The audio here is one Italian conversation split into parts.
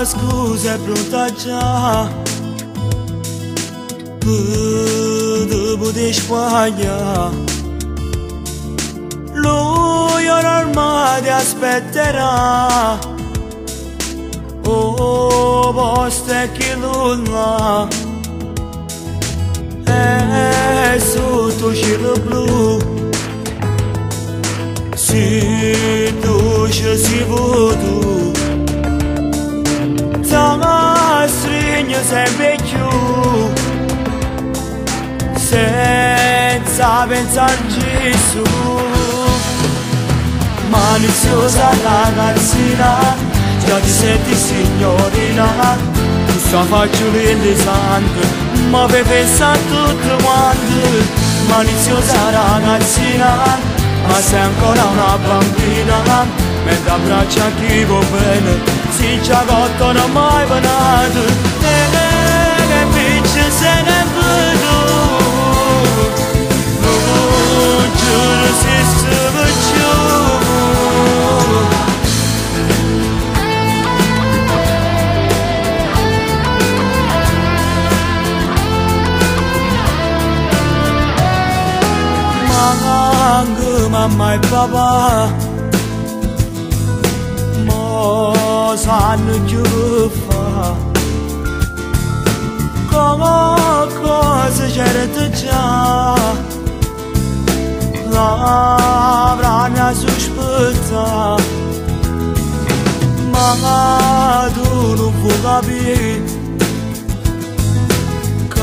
scuse è pronta già per poter sbagliare. Lui ormai ti aspetterà. Oh, posto è che l'una è sotto cielo blu. Si tu si vuoto, t'ha stringe sempre più, senza pensarci su. Maliziosa ragazzina, già ti senti signorina, tu sta faccio l'indesante, ma per pensare tutto quanto. Maliziosa ragazzina, ma sei ancora una bambina, mentre abbraccia chi va bene, si già cotto non mai venuto. Che vince se ne vedo, non giuro se stava giù. Mamma e papà mo sanno che fa, cosa c'era già, l'avranno sospettato, ma tu non puoi capire che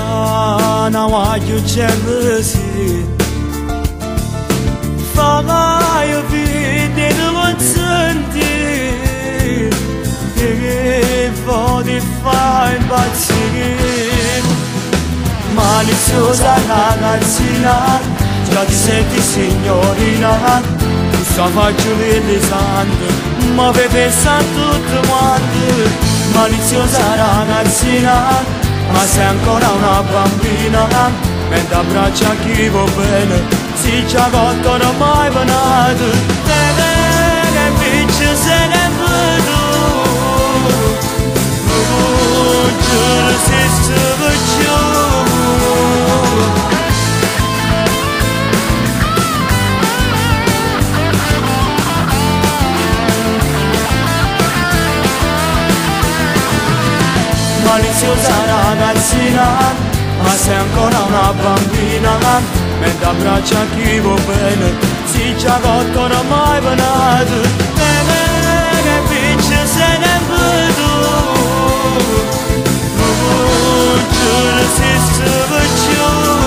non voglio gelosia. Io vidi non senti che vuoi fare impazzire. Maliziosa ragazzina, già ti senti signorina, tu sta faccio l'indesante, ma per pensare tutto quanto. Maliziosa ragazzina, ma sei ancora una bambina, mentre abbraccia chi va bene, si già cotto non mai venuto. Che vince se ne vedo, non giuro se stava giù. Maliziosa ragazzina, ma sei ancora una bambina, mentre abbraccia chi va bene, si già cotto non mai venuto. Che vince se ne vedo, non giuro se stava giù.